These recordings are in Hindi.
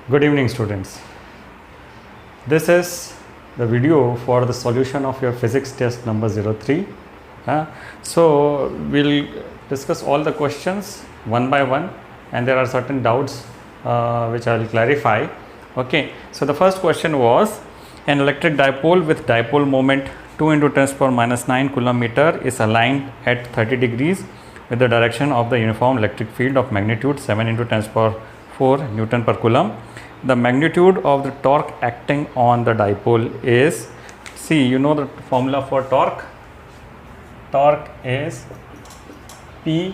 Good evening, students. This is the video for the solution of your physics test number 03. So we'll discuss all the questions one by one, and there are certain doubts which I will clarify. Okay, so the first question was, an electric dipole with dipole moment 2 into 10 to the power minus 9 coulomb meter is aligned at 30 degrees with the direction of the uniform electric field of magnitude 7 into 10 to the power 4 Newton per coulomb. The magnitude of the torque acting on the dipole is, see, you know the formula for torque. Torque is P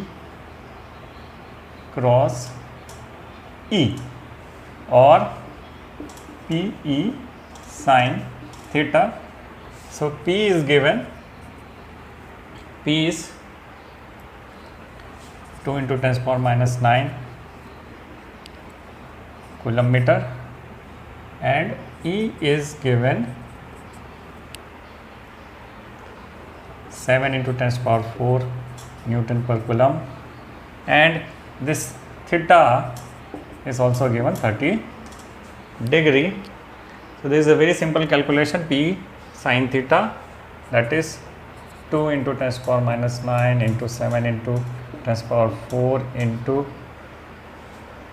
cross E or PE sin theta. So P is given, P is 2 into 10 to the power minus 9 coulomb meter, and E is given 7 into 10 to the power 4 Newton per coulomb, and this theta is also given 30 degree. So this is a very simple calculation. P sin theta, that is 2 into 10 to the power minus 9 into 7 into 10 to the power 4 into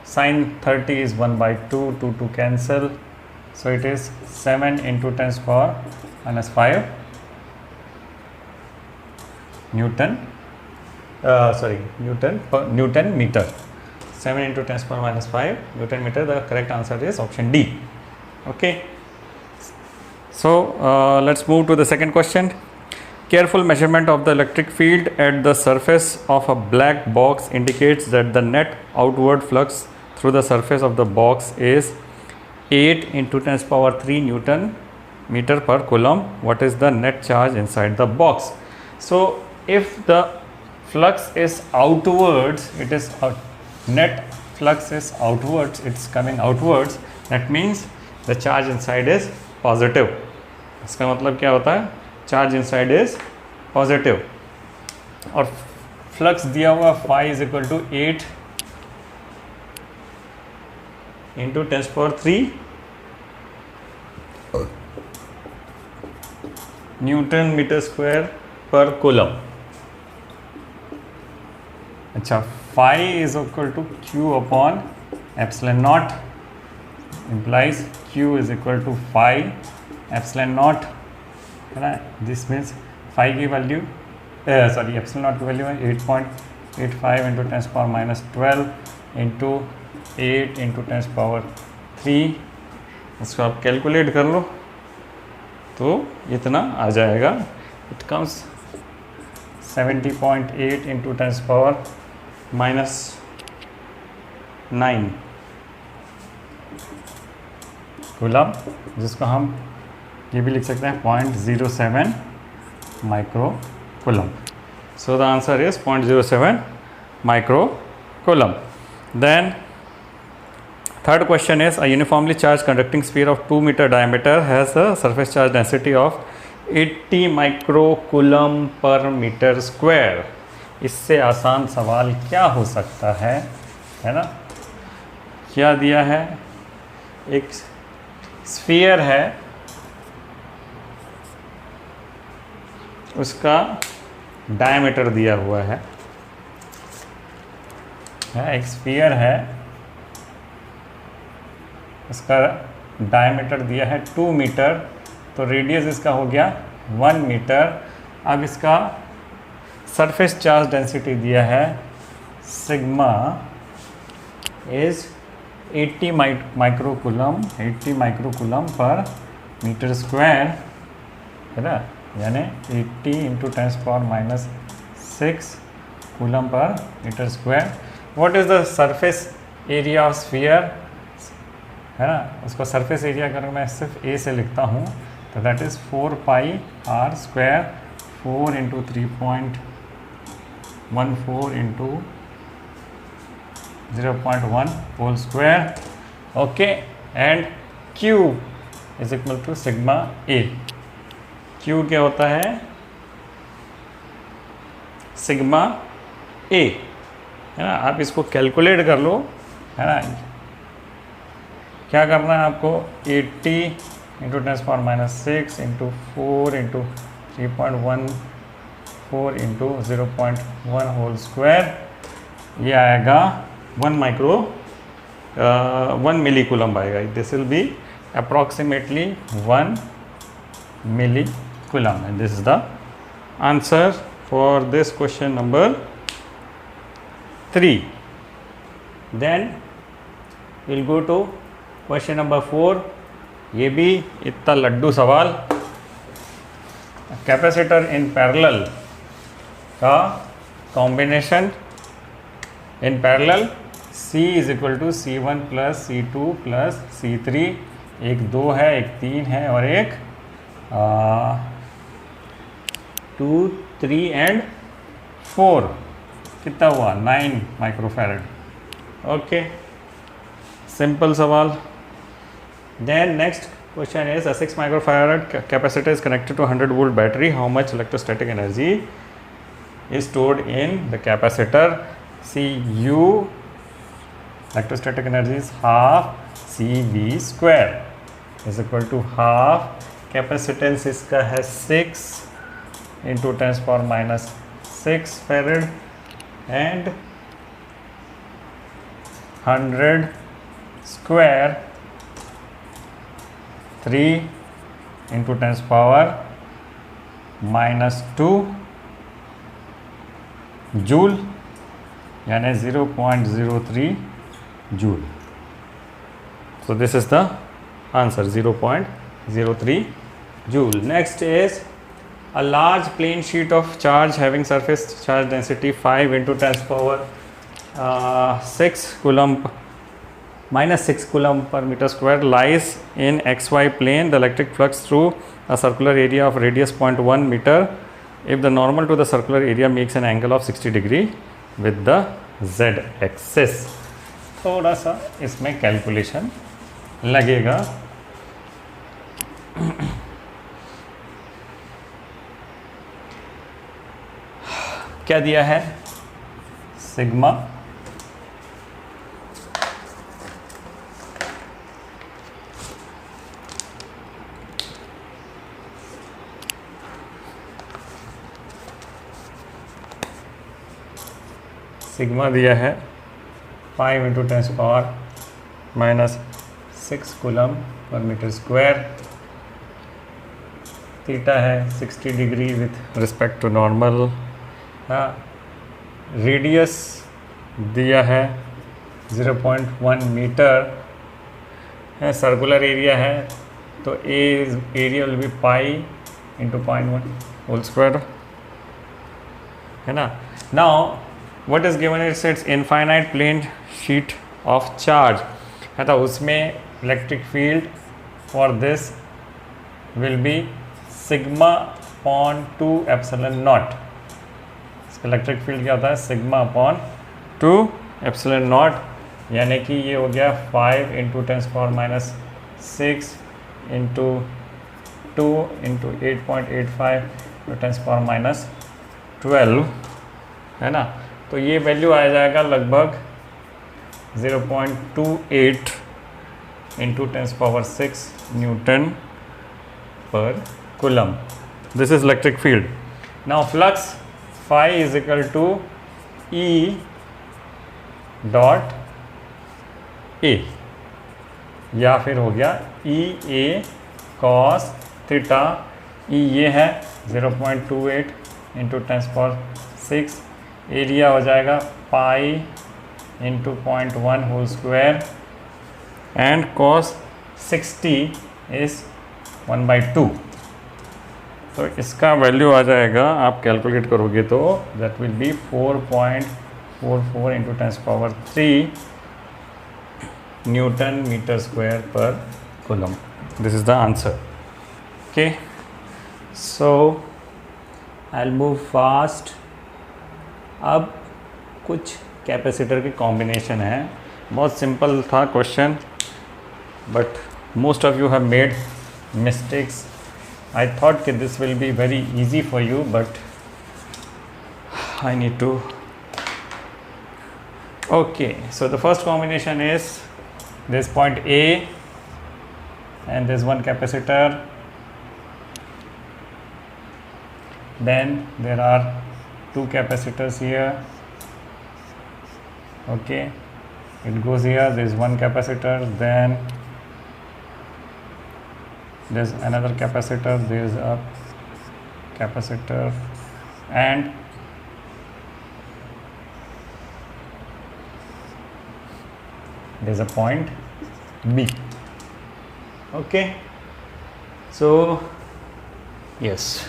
sin 30 is 1 by 2, 2 to cancel, so it is 7 into 10 to the power minus 5 Newton Newton meter. 7 into 10 to the power minus 5 Newton meter. The correct answer is option D. Okay, so let's move to the second question. Careful measurement of the electric field at the surface of a black box indicates that the net outward flux through the surface of the box is 8 into 10 to the power 3 Newton meter per coulomb. What is the net charge inside the box? So if the flux is outwards, it is net flux is outwards, it's coming outwards, that means the charge inside is positive. इसका मतलब क्या होता है? चार्ज इनसाइड इज पॉजिटिव, और फ्लक्स दिया हुआ phi is equal to 8 into 10 to the power 3 newton metre square पर कूलम. अच्छा, phi is equal to q upon epsilon naught, implies q is equal to phi epsilon naught, है ना. दिस मीन्स phi की वैल्यू एप्सिलॉन नॉट की वैल्यू है 8.85 into 10 to the power minus 12 into 8 into 10 to the power 3. इसको आप कैलकुलेट कर लो तो इतना आ जाएगा. It comes 70.8 into 10 to the power minus 9 coulomb, जिसको हम ये भी लिख सकते हैं 0.07 micro coulomb. So the answer is 0.07 micro coulomb. Then third question is, a uniformly charged conducting sphere of 2 meter diameter has a surface charge density of 80 micro coulomb per meter square. इससे आसान सवाल क्या हो सकता है ना. क्या दिया है? एक स्फीयर है, उसका डायमीटर दिया हुआ है. एक स्फीयर है, उसका डायमीटर दिया है 2 मीटर, तो रेडियस इसका हो गया 1 मीटर. अब इसका सरफेस चार्ज डेंसिटी दिया है सिग्मा इज 80 माइक्रो कूलम पर मीटर स्क्वायर, है ना. यानी 80 into 10 to the power minus 6 coulomb पर meter square. What is the surface area of sphere, है ना. उसको सरफेस एरिया अगर मैं सिर्फ ए से लिखता हूँ तो that is 4 pi r square, 4 into 3.14 into 0.1 whole square. Okay, and Q is equal to sigma A. Q क्या होता है? सिग्मा ए, है ना. आप इसको कैलकुलेट कर लो, है ना. क्या करना है आपको, 80 into 10⁻⁻6 into 4 into 3.14 into 0.1 whole square, ये आएगा 1 मिली कूलम आएगा. This will be approximately 1 milli coulomb, and this is the answer for this question number 3. Then will go to question number 4. ये भी इतना लड्डू सवाल. कैपेसिटर इन पैरेलल का combination in parallel, C is equal to C1 plus C2 plus C3. एक 2 है, एक 3 है और एक 2 3 एंड 4. कितना हुआ, 9 माइक्रोफैरड. ओके, सिंपल सवाल. Then next question is a 6 microfarad capacitor is connected to 100 volt battery. How much electrostatic energy is stored in the capacitor? Cu electrostatic energy is half Cv square is equal to half. Capacitance इसका है 6 into 10⁻⁶ farad and 100 square 3 into 10⁻⁻2 joule, यानी 0.03 joule. So this is the answer, 0.03 joule. Next is a large plane sheet of charge having surface charge density 5 into 10⁻6 coulomb -6 coulomb per meter square lies in xy plane. The electric flux through a circular area of radius 0.1 meter if the normal to the circular area makes an angle of 60 degree with the z axis. थोड़ा सा इसमें कैलकुलेशन लगेगा. क्या दिया है, सिग्मा दिया है 5 into 10⁻⁻6 कूलम पर मीटर स्क्वायर. थीटा है 60 degree with respect to normal. हाँ, रेडियस दिया है 0.1 मीटर है. सर्कुलर एरिया है तो area will be pi into 0.1 whole square, है ना. Now what is given is its infinite plane sheet of charge, है तो उसमें electric field for this will B sigma upon 2 epsilon not. इसका इलेक्ट्रिक फील्ड क्या होता है, सिग्मा अपॉन 2 एप्सिलॉन नॉट, यानी कि ये हो गया 5 into 10⁻⁻6 इंटू 2 इंटू 8.85 to 10⁻12, है ना. तो ये वैल्यू आ जाएगा लगभग 0.28 इंटू 10⁻6 न्यूटन पर coulomb. This is electric field. Now flux phi is equal to E dot A, या फिर हो गया EA cos थीटा. E ये है 0.28 इंटू 10⁻6. एरिया हो जाएगा pi into 0.1 whole square and cos 60 is 1/2. तो इसका वैल्यू आ जाएगा, आप कैलकुलेट करोगे तो that will be 4.44 into 10⁻3 newton metre square पर coulomb. This is the answer. Okay, so I will move fast. अब कुछ कैपेसिटर के कॉम्बिनेशन है. बहुत सिंपल था question, but most of you have made mistakes. I thought कि this will be very easy for you, but I need to. Okay, so the first combination is this point A and there's one capacitor. Then there are two capacitors here. Okay, it goes here, there's one capacitor, then there's another capacitor, there's a capacitor, and there's a point B. Okay, so yes,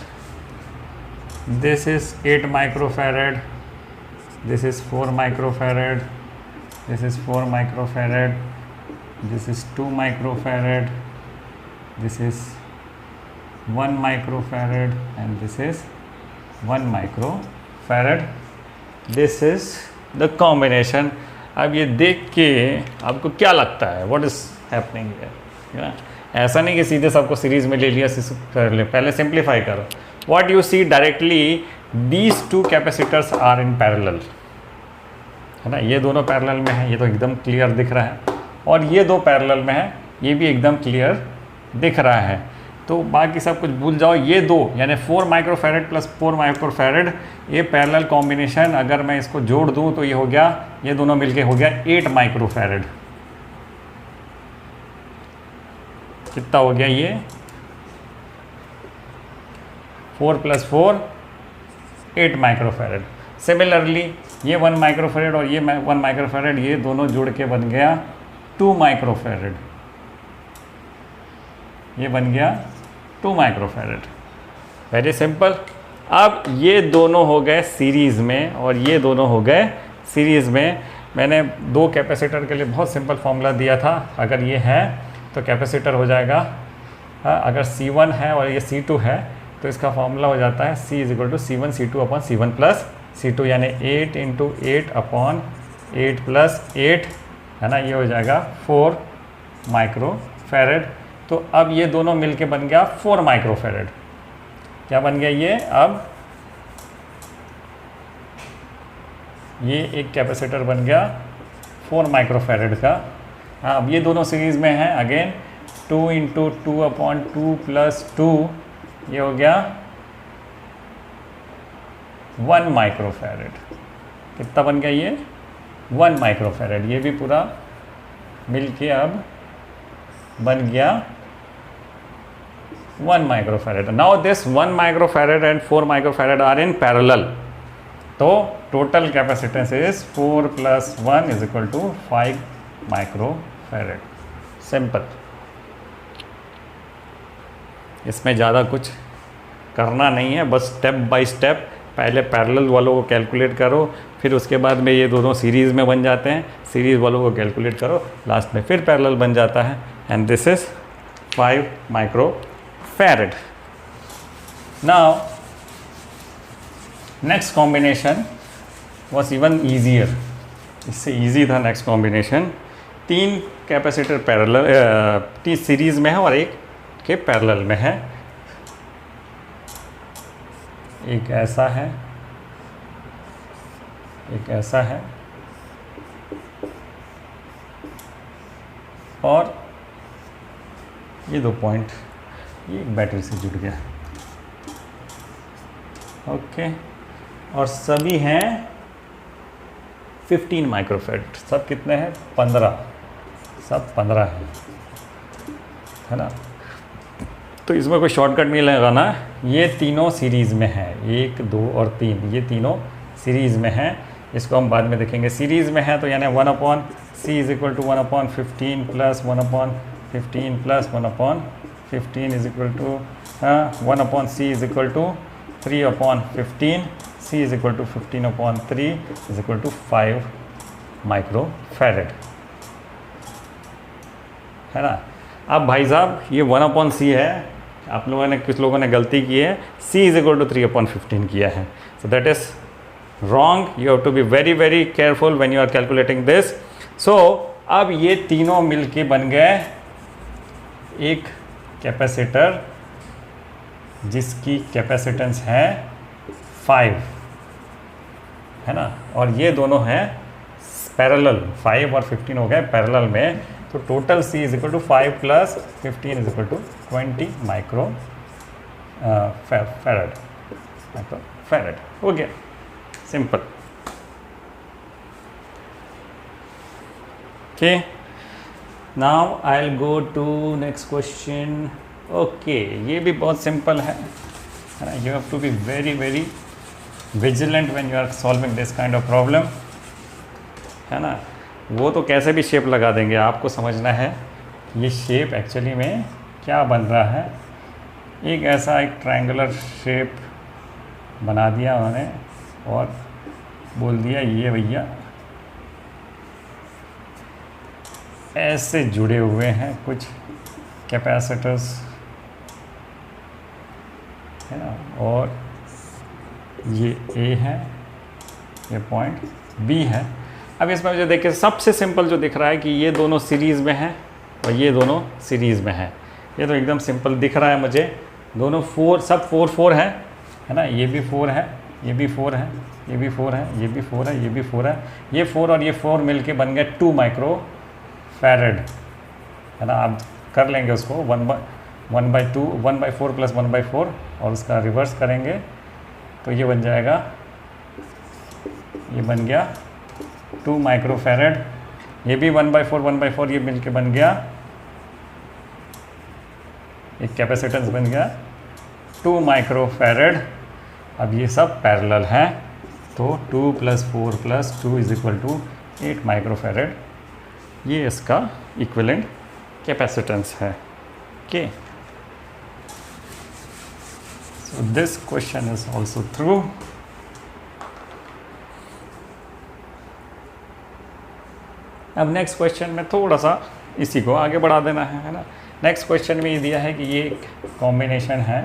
this is 8 microfarad, this is 4 microfarad, this is 4 microfarad, this is 2 microfarad, this is 1 microfarad, and this is 1 microfarad. This is the combination. अब ये देख के आपको क्या लगता है, व्हाट इज हैपनिंग हियर? ऐसा नहीं कि सीधे सबको सीरीज में ले लिया कर ले, पहले सिंप्लीफाई करो. What you see directly, these two capacitors are in parallel, है ना. ये दोनों पैरेलल में है, ये तो एकदम क्लियर दिख रहा है, और ये दो पैरेलल में है, ये भी एकदम क्लियर दिख रहा है. तो बाकी सब कुछ भूल जाओ. ये दो यानी 4 माइक्रोफैरड प्लस 4 माइक्रोफैरड, ये पैरेलल कॉम्बिनेशन अगर मैं इसको जोड़ दूं तो ये हो गया, ये दोनों मिलके हो गया 8 माइक्रोफैरड. कितना हो गया ये? 4 + 4 8 माइक्रोफैरड. सिमिलरली ये 1 माइक्रोफैरड और ये 1 माइक्रोफैरड, ये दोनों जुड़ के बन गया 2 माइक्रोफैरड. ये बन गया 2 माइक्रोफैरड. Very simple. अब ये दोनों हो गए सीरीज़ में और ये दोनों हो गए सीरीज़ में. मैंने दो कैपेसिटर के लिए बहुत सिंपल फॉर्मूला दिया था. अगर ये है तो कैपेसिटर हो जाएगा, अगर C1 है और ये C2 है तो इसका फॉर्मूला हो जाता है C = C1 C2 C1 + C2, यानी 8 × 8 / 8 + 8, है ना. ये हो जाएगा 4 माइक्रोफैरड. तो अब ये दोनों मिलके बन गया 4 माइक्रोफैरड. क्या बन गया ये? अब ये एक कैपेसिटर बन गया 4 माइक्रोफैरड का. हाँ, अब ये दोनों सीरीज़ में हैं. अगेन 2 × 2/2 + 2, ये हो गया 1 माइक्रोफैरड. कितना बन गया ये? 1 माइक्रोफैरड. ये भी पूरा मिलके अब बन गया 1 microfarad. Now this 1 microfarad and 4 microfarad are in parallel. तो total capacitance is 4 + 1 = 5 microfarad. Simple. इसमें ज़्यादा कुछ करना नहीं है, बस स्टेप बाय स्टेप पहले पैरेलल वालों को कैलकुलेट करो, फिर उसके बाद में ये दोनों सीरीज़ में बन जाते हैं, सीरीज़ वालों को कैलकुलेट करो, लास्ट में फिर पैरेलल बन जाता है. And this is 5 microfarad. Now next combination was even easier. इससे ईजी था next combination. 3 capacitor parallel, 3 series में है और एक के पैरेलल में है. एक ऐसा है, एक ऐसा है, और ये 2 पॉइंट ये एक बैटरी से जुड़ गया. ओके, और सभी हैं 15 माइक्रोफैरड. सब कितने हैं? 15. सब 15 है ना. तो इसमें कोई शॉर्टकट नहीं लगाना. ये तीनों सीरीज़ में है, 1 2 और 3, ये तीनों सीरीज़ में हैं. इसको हम बाद में देखेंगे. सीरीज़ में है तो यानी 1/C = 1/15 + 1/15 + 1/15 1/C = 3/15. C = 15/3 = 5 माइक्रोफैरड, है ना. अब भाई साहब ये 1/C है, आप लोगों ने, कुछ लोगों ने गलती की है, C = 3/15 किया है. So that is wrong. You have to be very very careful when you are calculating this. So अब ये तीनों मिलके बन गए एक कैपेसिटर जिसकी कैपेसिटेंस है 5, है ना. और ये दोनों हैं पैरेलल. 5 और 15 हो गए पैरेलल में. तो total C is equal to 5 plus 15 is equal to 20 micro farad. हो गया, simple. Okay, now I will go to next question. Okay, ये भी बहुत सिंपल है ना। You have to be very very vigilant when you are solving this kind of problem, है ना। वो तो कैसे भी शेप लगा देंगे, आपको समझना है ये शेप एक्चुअली में क्या बन रहा है। एक ऐसा एक ट्रायंगुलर शेप बना दिया उन्होंने और बोल दिया ये भैया ऐसे जुड़े हुए हैं कुछ कैपेसिटर्स, है ना, और ये A है, ये पॉइंट B है। अब इसमें मुझे देखिए सबसे सिंपल जो दिख रहा है कि ये दोनों सीरीज़ में हैं और ये दोनों सीरीज़ में हैं। ये तो एकदम सिंपल दिख रहा है मुझे, दोनों 4 सब 4 4 है ना। ये भी 4 है, ये भी 4 है, ये भी 4 है, ये भी 4 है, ये भी 4 है। ये 4 और ये 4 मिलके बन गए 2 माइक्रो फैरेड, है ना। आप कर लेंगे उसको 1/2 1/4 प्लस 1/4 और उसका रिवर्स करेंगे तो ये बन जाएगा, ये बन गया 2 माइक्रो फैरेड। ये भी 1/4 ये मिलके बन गया एक कैपेसिटेंस बन गया 2 माइक्रो फैरेड। अब ये सब पैरेलल हैं तो 2 + 4 + 2 is equal to 8 micro farad, ये इसका इक्विवेलेंट कैपेसिटेंस है। Okay, so this question is also through. अब नेक्स्ट क्वेश्चन में थोड़ा सा इसी को आगे बढ़ा देना है ना। नेक्स्ट क्वेश्चन में ये दिया है कि ये एक कॉम्बिनेशन है,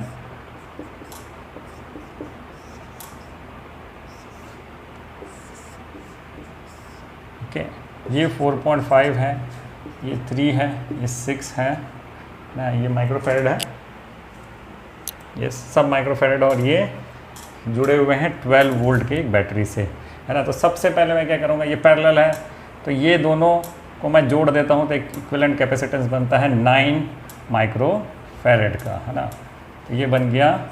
ओके। ये 4.5 है, ये 3 है, ये 6 है ना, ये माइक्रोफैरेड है, ये सब माइक्रोफैरेड और ये जुड़े हुए हैं 12 वोल्ट की एक बैटरी से, है ना। तो सबसे पहले मैं क्या करूँगा, ये पैरेलल है तो ये दोनों को मैं जोड़ देता हूँ तो एक इक्विवेलेंट कैपेसिटेंस बनता है 9 माइक्रो फैरेड का, है ना। तो ये बन गया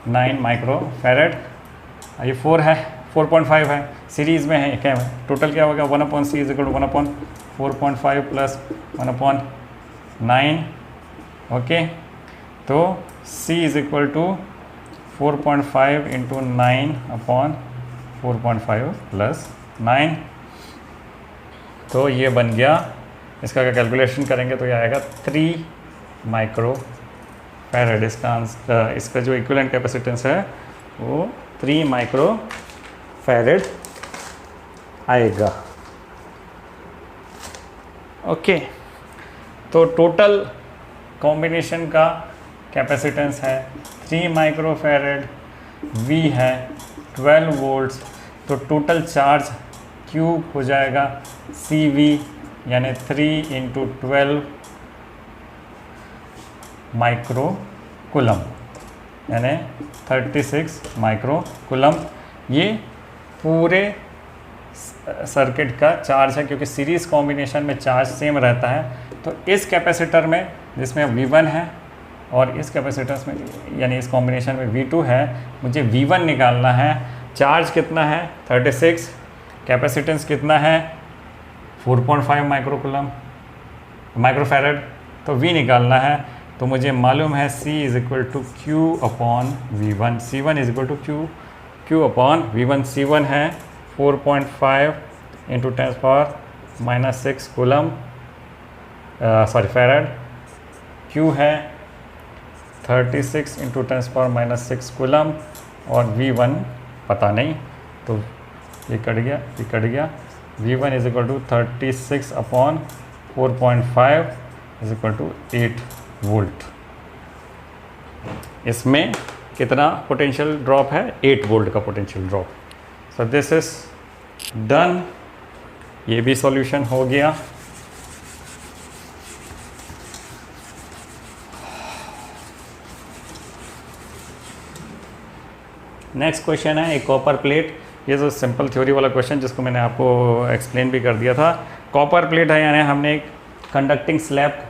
9 माइक्रो फैरेड। ये 4 है, 4.5 है, सीरीज़ में है, क्या है टोटल क्या होगा 1/C is equal to 1/4.5 plus 1/9, okay. तो C is equal to 4.5 into 9/4.5 plus 9। तो ये बन गया, इसका अगर कैलकुलेशन करेंगे तो ये आएगा 3 माइक्रो फैरेड। इसका जो इक्विवेलेंट कैपेसिटेंस है वो 3 माइक्रो फैरेड आएगा, ओके। तो टोटल कॉम्बिनेशन का कैपेसिटेंस है 3 माइक्रो फैरेड, V है 12 वोल्ट्स, तो टोटल चार्ज Q हो जाएगा CV यानी 3 × 12 माइक्रो कूलम यानी 36 माइक्रो कूलम। ये पूरे सर्किट का चार्ज है, क्योंकि सीरीज़ कॉम्बिनेशन में चार्ज सेम रहता है। तो इस कैपेसिटर में जिसमें V1 है और इस कैपेसिटर्स में यानी इस कॉम्बिनेशन में V2 है, मुझे V1 निकालना है। चार्ज कितना है 36, कैपेसिटेंस कितना है 4.5 माइक्रोफैरेड, तो V निकालना है। तो मुझे मालूम है C is equal to Q/V1, C1 is equal to Q/V1। C1 है 4.5 इंटू 10⁻⁻6 कूलम फैरेड। Q है 36 इंटू 10⁻⁻6 कूलम और V1 पता नहीं, तो ये कट गया। V1 is equal to 36/4.5 is equal to 8 volt. इसमें कितना पोटेंशियल ड्रॉप है 8 वोल्ट का potential drop. So this is done, ये भी सॉल्यूशन हो गया। नेक्स्ट क्वेश्चन है एक कॉपर प्लेट। ये जो सिंपल थ्योरी वाला क्वेश्चन जिसको मैंने आपको एक्सप्लेन भी कर दिया था, कॉपर प्लेट है, यानी हमने एक कंडक्टिंग स्लैब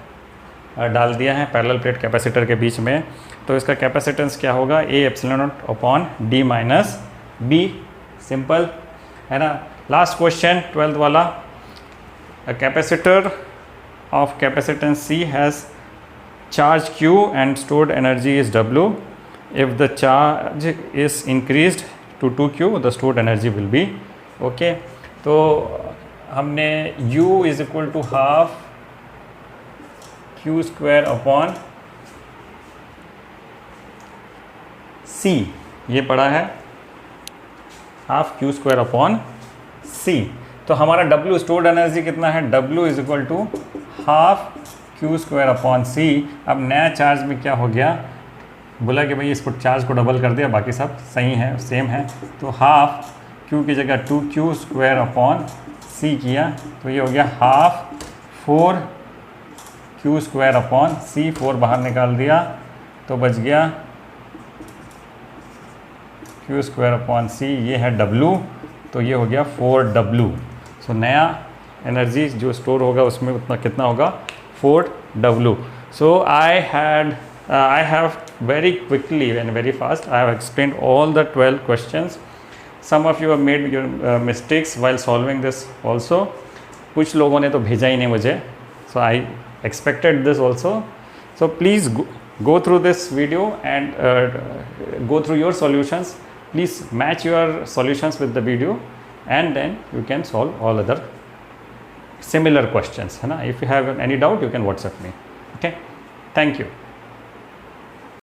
डाल दिया है पैरेलल प्लेट कैपेसिटर के बीच में, तो इसका कैपेसिटेंस क्या होगा, A epsilon naught upon D minus B, simple है ना। लास्ट क्वेश्चन 12th वाला, a capacitor of capacitance C has charge Q and stored energy is W. If the charge is increased to 2Q, the stored energy will be okay. तो हमने U is equal to half Q square upon C, ये पढ़ा है, half Q square upon C। तो हमारा W स्टोर्ड एनर्जी कितना है, W is equal to half Q square upon C। अब नया चार्ज में क्या हो गया, बोला कि भाई इसको चार्ज को डबल कर दिया, बाकी सब सही है, सेम है, तो हाफ Q की जगह 2Q स्क्वायर अपॉन C किया, तो ये हो गया half 4Q square upon C, 4 बाहर निकाल दिया तो बच गया Q स्क्वायर अपॉन C, ये है W, तो ये हो गया 4W। सो नया एनर्जी जो स्टोर होगा उसमें उतना कितना होगा, 4W. So I have very quickly and very fast I have explained all the 12 questions. Some of you have made your mistakes while solving this also. कुछ लोगों ने तो भेजा ही नहीं मुझे, so I expected this also. So please go through this video and go through your solutions. Please match your solutions with the video and then you can solve all other similar questions, है ना। If you have any doubt you can WhatsApp me, okay, thank you.